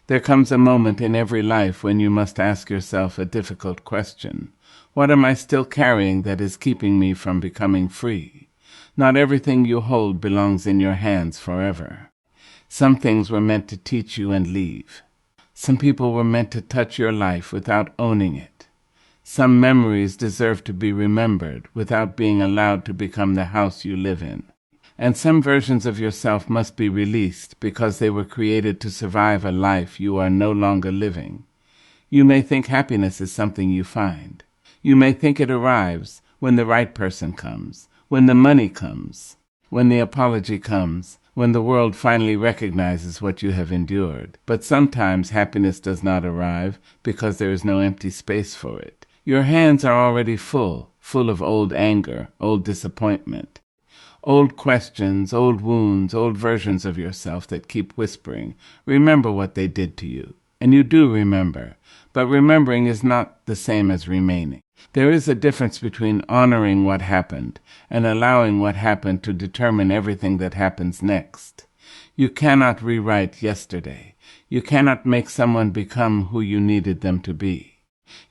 There comes a moment in every life when you must ask yourself a difficult question. What am I still carrying that is keeping me from becoming free? Not everything you hold belongs in your hands forever. Some things were meant to teach you and leave. Some people were meant to touch your life without owning it. Some memories deserve to be remembered without being allowed to become the house you live in. And some versions of yourself must be released because they were created to survive a life you are no longer living. You may think happiness is something you find. You may think it arrives when the right person comes, when the money comes, when the apology comes, when the world finally recognizes what you have endured. But sometimes happiness does not arrive because there is no empty space for it. Your hands are already full of old anger, old disappointment, old questions, old wounds, old versions of yourself that keep whispering, remember what they did to you. And you do remember, but remembering is not the same as remaining. There is a difference between honoring what happened and allowing what happened to determine everything that happens next. You cannot rewrite yesterday. You cannot make someone become who you needed them to be.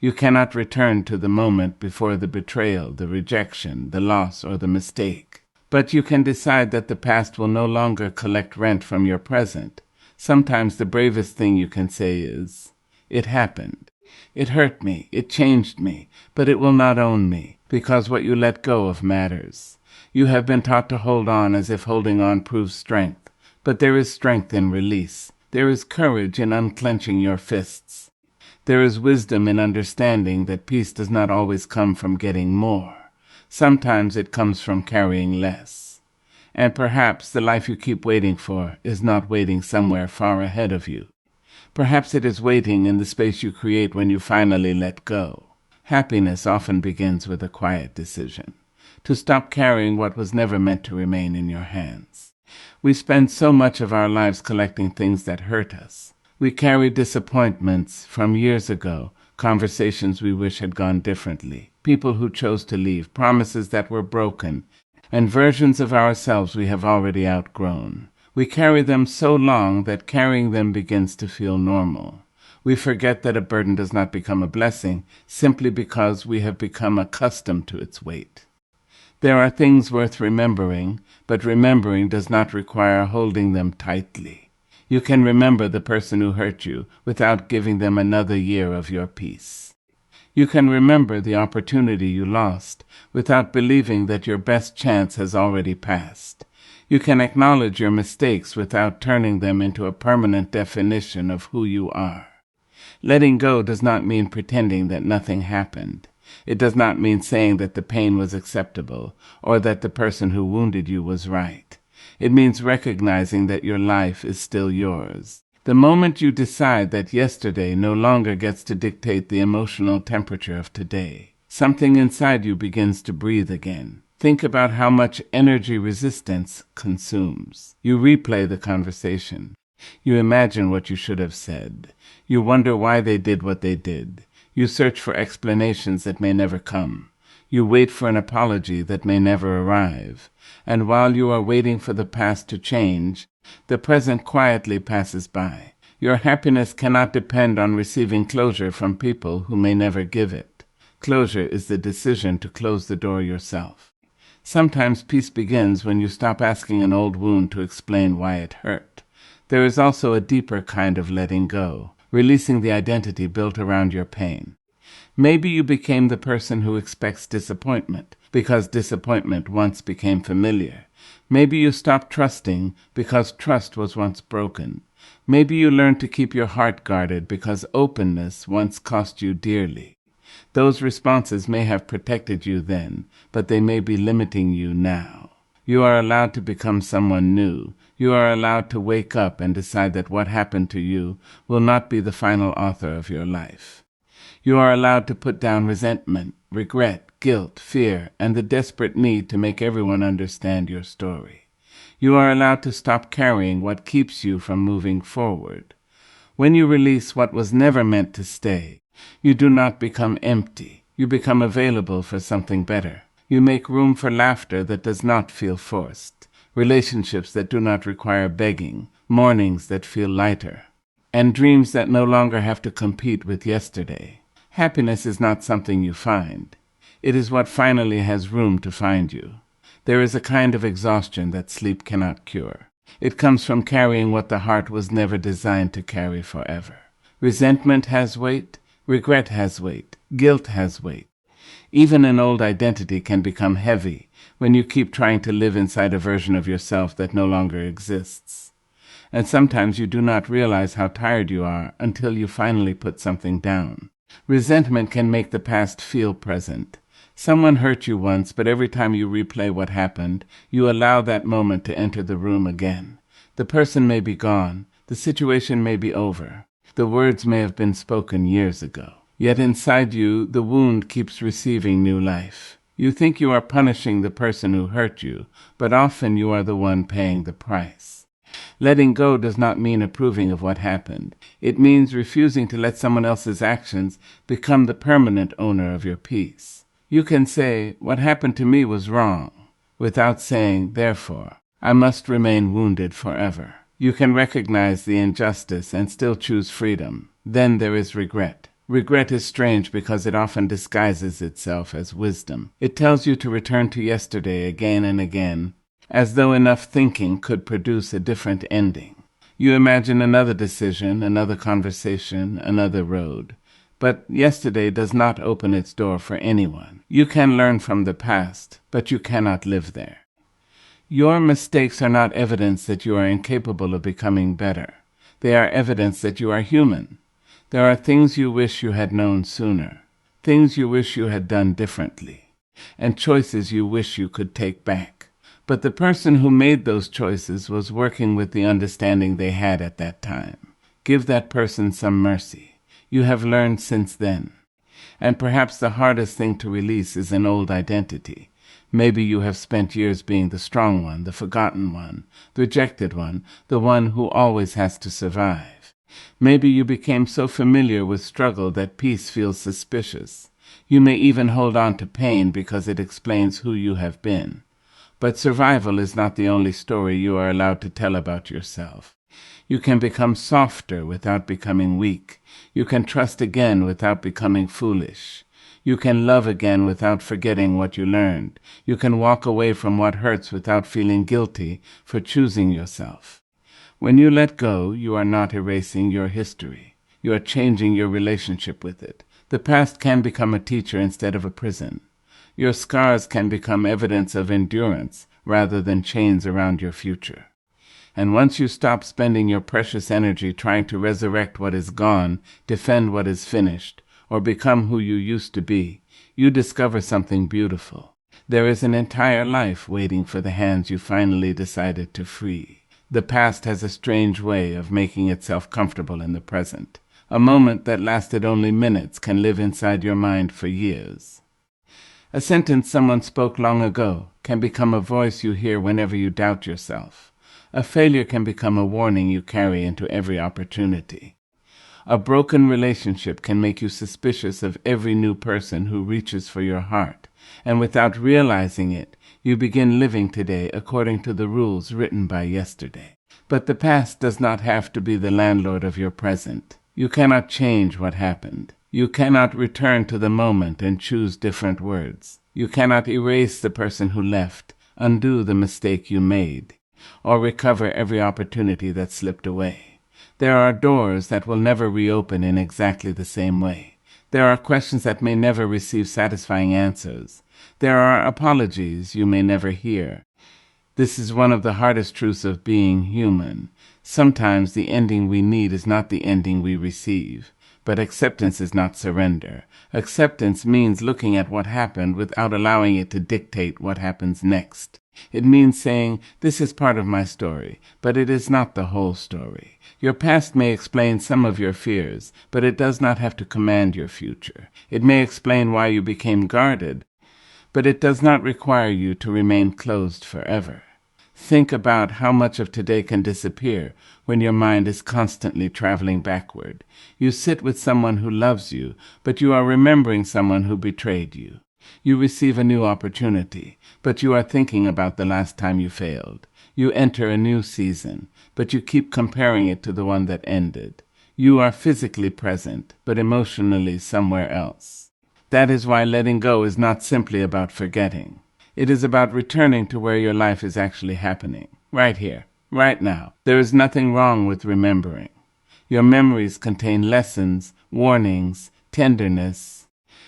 You cannot return to the moment before the betrayal, the rejection, the loss, or the mistake. But you can decide that the past will no longer collect rent from your present. Sometimes the bravest thing you can say is, "It happened. It hurt me. It changed me. But it will not own me, because what you let go of matters." You have been taught to hold on as if holding on proves strength. But there is strength in release. There is courage in unclenching your fists. There is wisdom in understanding that peace does not always come from getting more. Sometimes it comes from carrying less. And perhaps the life you keep waiting for is not waiting somewhere far ahead of you. Perhaps it is waiting in the space you create when you finally let go. Happiness often begins with a quiet decision, to stop carrying what was never meant to remain in your hands. We spend so much of our lives collecting things that hurt us. We carry disappointments from years ago, conversations we wish had gone differently, people who chose to leave, promises that were broken, and versions of ourselves we have already outgrown. We carry them so long that carrying them begins to feel normal. We forget that a burden does not become a blessing simply because we have become accustomed to its weight. There are things worth remembering, but remembering does not require holding them tightly. You can remember the person who hurt you without giving them another year of your peace. You can remember the opportunity you lost without believing that your best chance has already passed. You can acknowledge your mistakes without turning them into a permanent definition of who you are. Letting go does not mean pretending that nothing happened. It does not mean saying that the pain was acceptable or that the person who wounded you was right. It means recognizing that your life is still yours. The moment you decide that yesterday no longer gets to dictate the emotional temperature of today, something inside you begins to breathe again. Think about how much energy resistance consumes. You replay the conversation. You imagine what you should have said. You wonder why they did what they did. You search for explanations that may never come. You wait for an apology that may never arrive. And while you are waiting for the past to change, the present quietly passes by. Your happiness cannot depend on receiving closure from people who may never give it. Closure is the decision to close the door yourself. Sometimes peace begins when you stop asking an old wound to explain why it hurt. There is also a deeper kind of letting go, releasing the identity built around your pain. Maybe you became the person who expects disappointment because disappointment once became familiar. Maybe you stopped trusting because trust was once broken. Maybe you learned to keep your heart guarded because openness once cost you dearly. Those responses may have protected you then, but they may be limiting you now. You are allowed to become someone new. You are allowed to wake up and decide that what happened to you will not be the final author of your life. You are allowed to put down resentment, regret, guilt, fear, and the desperate need to make everyone understand your story. You are allowed to stop carrying what keeps you from moving forward. When you release what was never meant to stay, you do not become empty. You become available for something better. You make room for laughter that does not feel forced, relationships that do not require begging, mornings that feel lighter. and dreams that no longer have to compete with yesterday. Happiness is not something you find. It is what finally has room to find you. There is a kind of exhaustion that sleep cannot cure. It comes from carrying what the heart was never designed to carry forever. Resentment has weight, regret has weight, guilt has weight. Even an old identity can become heavy when you keep trying to live inside a version of yourself that no longer exists. And sometimes you do not realize how tired you are until you finally put something down. Resentment can make the past feel present. Someone hurt you once, but every time you replay what happened, you allow that moment to enter the room again. The person may be gone, the situation may be over, the words may have been spoken years ago. Yet inside you, the wound keeps receiving new life. You think you are punishing the person who hurt you, but often you are the one paying the price. Letting go does not mean approving of what happened. It means refusing to let someone else's actions become the permanent owner of your peace. You can say, "What happened to me was wrong," without saying, "Therefore, I must remain wounded forever." You can recognize the injustice and still choose freedom. Then there is regret. Regret is strange because it often disguises itself as wisdom. It tells you to return to yesterday again and again, as though enough thinking could produce a different ending. You imagine another decision, another conversation, another road. But yesterday does not open its door for anyone. You can learn from the past, but you cannot live there. Your mistakes are not evidence that you are incapable of becoming better. They are evidence that you are human. There are things you wish you had known sooner, things you wish you had done differently, and choices you wish you could take back. But the person who made those choices was working with the understanding they had at that time. Give that person some mercy. You have learned since then. And perhaps the hardest thing to release is an old identity. Maybe you have spent years being the strong one, the forgotten one, the rejected one, the one who always has to survive. Maybe you became so familiar with struggle that peace feels suspicious. You may even hold on to pain because it explains who you have been. But survival is not the only story you are allowed to tell about yourself. You can become softer without becoming weak. You can trust again without becoming foolish. You can love again without forgetting what you learned. You can walk away from what hurts without feeling guilty for choosing yourself. When you let go, you are not erasing your history. You are changing your relationship with it. The past can become a teacher instead of a prison. Your scars can become evidence of endurance rather than chains around your future. And once you stop spending your precious energy trying to resurrect what is gone, defend what is finished, or become who you used to be, you discover something beautiful. There is an entire life waiting for the hands you finally decided to free. The past has a strange way of making itself comfortable in the present. A moment that lasted only minutes can live inside your mind for years. A sentence someone spoke long ago can become a voice you hear whenever you doubt yourself. A failure can become a warning you carry into every opportunity. A broken relationship can make you suspicious of every new person who reaches for your heart, and without realizing it, you begin living today according to the rules written by yesterday. But the past does not have to be the landlord of your present. You cannot change what happened. You cannot return to the moment and choose different words. You cannot erase the person who left, undo the mistake you made, or recover every opportunity that slipped away. There are doors that will never reopen in exactly the same way. There are questions that may never receive satisfying answers. There are apologies you may never hear. This is one of the hardest truths of being human. Sometimes the ending we need is not the ending we receive. But acceptance is not surrender. Acceptance means looking at what happened without allowing it to dictate what happens next. It means saying, this is part of my story, but it is not the whole story. Your past may explain some of your fears, but it does not have to command your future. It may explain why you became guarded, but it does not require you to remain closed forever. Think about how much of today can disappear when your mind is constantly traveling backward. You sit with someone who loves you, but you are remembering someone who betrayed you. You receive a new opportunity, but you are thinking about the last time you failed. You enter a new season, but you keep comparing it to the one that ended. You are physically present, but emotionally somewhere else. That is why letting go is not simply about forgetting. It is about returning to where your life is actually happening, right here, right now. There is nothing wrong with remembering. Your memories contain lessons, warnings, tenderness,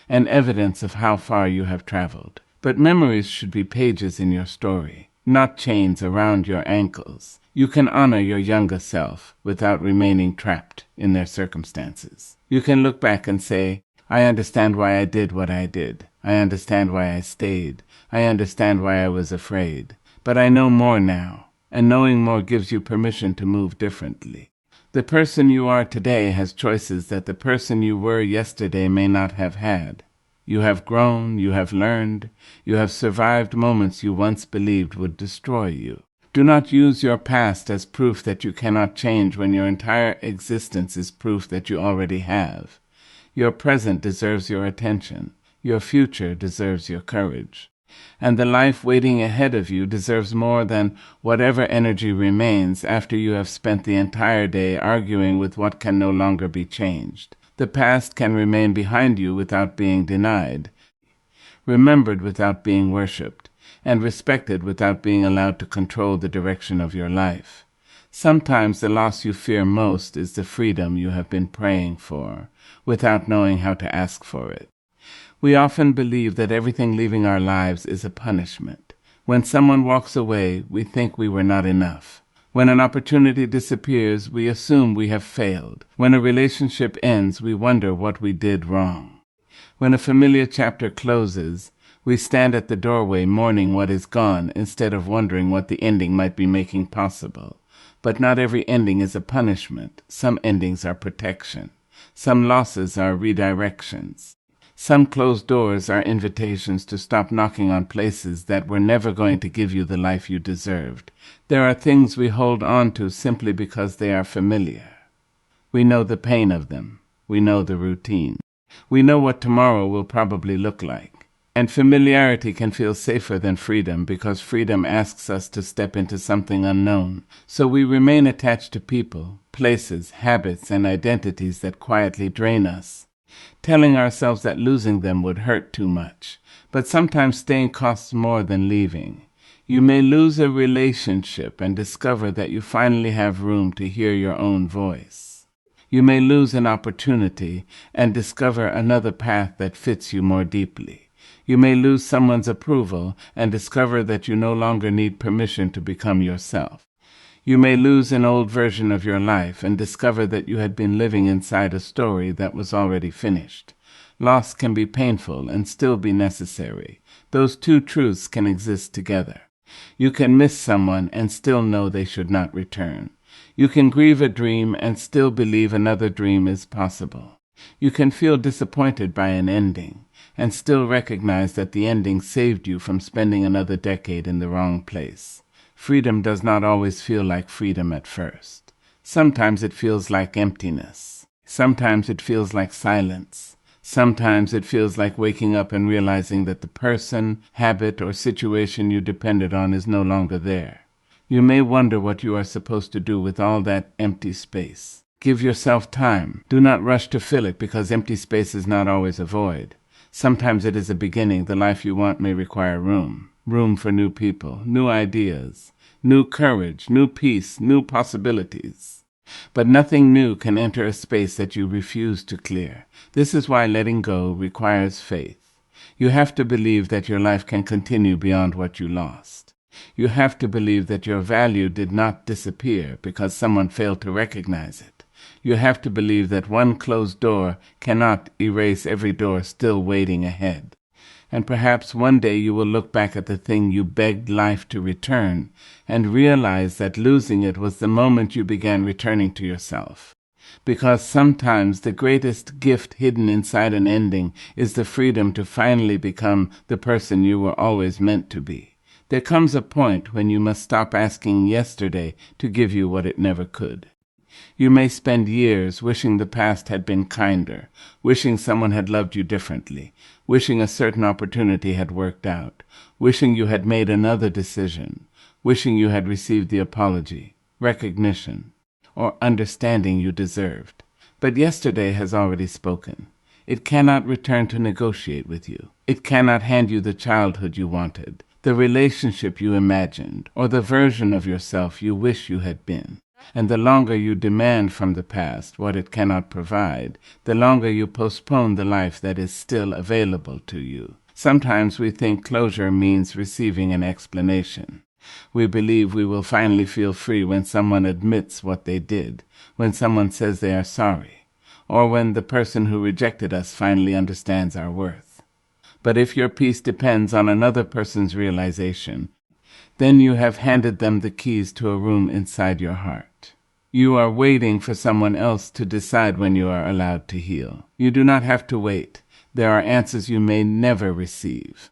and evidence of how far you have traveled. But memories should be pages in your story, not chains around your ankles. You can honor your younger self without remaining trapped in their circumstances. You can look back and say, I understand why I did what I did. I understand why I stayed. I understand why I was afraid. But I know more now, and knowing more gives you permission to move differently. The person you are today has choices that the person you were yesterday may not have had. You have grown, you have learned, you have survived moments you once believed would destroy you. Do not use your past as proof that you cannot change when your entire existence is proof that you already have. Your present deserves your attention. Your future deserves your courage. And the life waiting ahead of you deserves more than whatever energy remains after you have spent the entire day arguing with what can no longer be changed. The past can remain behind you without being denied, remembered without being worshipped, and respected without being allowed to control the direction of your life. Sometimes the loss you fear most is the freedom you have been praying for, without knowing how to ask for it. We often believe that everything leaving our lives is a punishment. When someone walks away, we think we were not enough. When an opportunity disappears, we assume we have failed. When a relationship ends, we wonder what we did wrong. When a familiar chapter closes, we stand at the doorway mourning what is gone instead of wondering what the ending might be making possible. But not every ending is a punishment. Some endings are protection. Some losses are redirections. Some closed doors are invitations to stop knocking on places that were never going to give you the life you deserved. There are things we hold on to simply because they are familiar. We know the pain of them. We know the routine. We know what tomorrow will probably look like. And familiarity can feel safer than freedom because freedom asks us to step into something unknown. So we remain attached to people, places, habits, and identities that quietly drain us, telling ourselves that losing them would hurt too much. But sometimes staying costs more than leaving. You may lose a relationship and discover that you finally have room to hear your own voice. You may lose an opportunity and discover another path that fits you more deeply. You may lose someone's approval and discover that you no longer need permission to become yourself. You may lose an old version of your life and discover that you had been living inside a story that was already finished. Loss can be painful and still be necessary. Those two truths can exist together. You can miss someone and still know they should not return. You can grieve a dream and still believe another dream is possible. You can feel disappointed by an ending and still recognize that the ending saved you from spending another decade in the wrong place. Freedom does not always feel like freedom at first. Sometimes it feels like emptiness. Sometimes it feels like silence. Sometimes it feels like waking up and realizing that the person, habit, or situation you depended on is no longer there. You may wonder what you are supposed to do with all that empty space. Give yourself time. Do not rush to fill it because empty space is not always a void. Sometimes it is a beginning. The life you want may require room. Room for new people, new ideas, new courage, new peace, new possibilities. But nothing new can enter a space that you refuse to clear. This is why letting go requires faith. You have to believe that your life can continue beyond what you lost. You have to believe that your value did not disappear because someone failed to recognize it. You have to believe that one closed door cannot erase every door still waiting ahead. And perhaps one day you will look back at the thing you begged life to return and realize that losing it was the moment you began returning to yourself. Because sometimes the greatest gift hidden inside an ending is the freedom to finally become the person you were always meant to be. There comes a point when you must stop asking yesterday to give you what it never could. You may spend years wishing the past had been kinder, wishing someone had loved you differently, wishing a certain opportunity had worked out, wishing you had made another decision, wishing you had received the apology, recognition, or understanding you deserved. But yesterday has already spoken. It cannot return to negotiate with you. It cannot hand you the childhood you wanted, the relationship you imagined, or the version of yourself you wish you had been. And the longer you demand from the past what it cannot provide, the longer you postpone the life that is still available to you. Sometimes we think closure means receiving an explanation. We believe we will finally feel free when someone admits what they did, when someone says they are sorry, or when the person who rejected us finally understands our worth. But if your peace depends on another person's realization, then you have handed them the keys to a room inside your heart. You are waiting for someone else to decide when you are allowed to heal. You do not have to wait. There are answers you may never receive.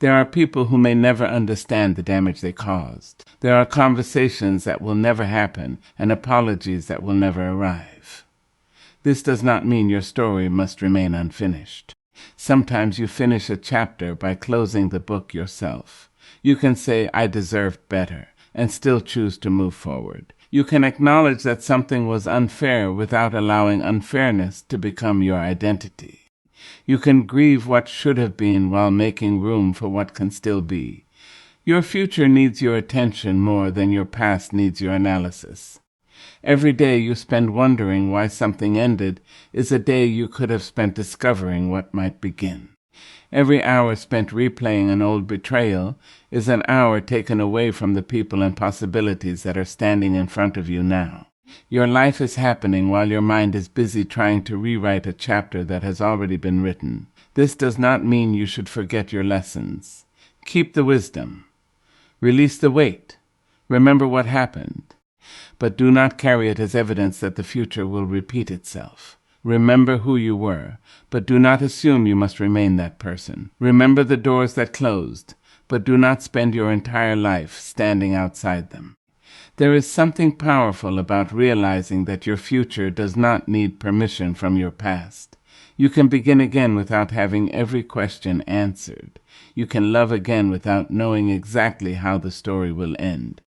There are people who may never understand the damage they caused. There are conversations that will never happen and apologies that will never arrive. This does not mean your story must remain unfinished. Sometimes you finish a chapter by closing the book yourself. You can say, "I deserved better," and still choose to move forward. You can acknowledge that something was unfair without allowing unfairness to become your identity. You can grieve what should have been while making room for what can still be. Your future needs your attention more than your past needs your analysis. Every day you spend wondering why something ended is a day you could have spent discovering what might begin. Every hour spent replaying an old betrayal is an hour taken away from the people and possibilities that are standing in front of you now. Your life is happening while your mind is busy trying to rewrite a chapter that has already been written. This does not mean you should forget your lessons. Keep the wisdom. Release the weight. Remember what happened. But do not carry it as evidence that the future will repeat itself. Remember who you were, but do not assume you must remain that person. Remember the doors that closed, but do not spend your entire life standing outside them. There is something powerful about realizing that your future does not need permission from your past. You can begin again without having every question answered. You can love again without knowing exactly how the story will end.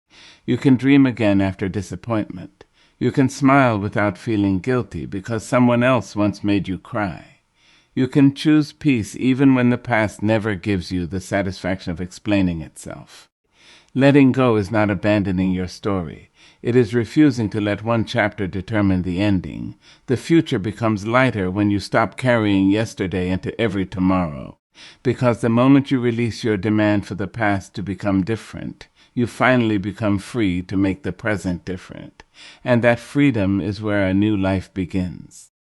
You can dream again after disappointment. You can smile without feeling guilty because someone else once made you cry. You can choose peace even when the past never gives you the satisfaction of explaining itself. Letting go is not abandoning your story. It is refusing to let one chapter determine the ending. The future becomes lighter when you stop carrying yesterday into every tomorrow. Because the moment you release your demand for the past to become different, you finally become free to make the present different. And that freedom is where a new life begins.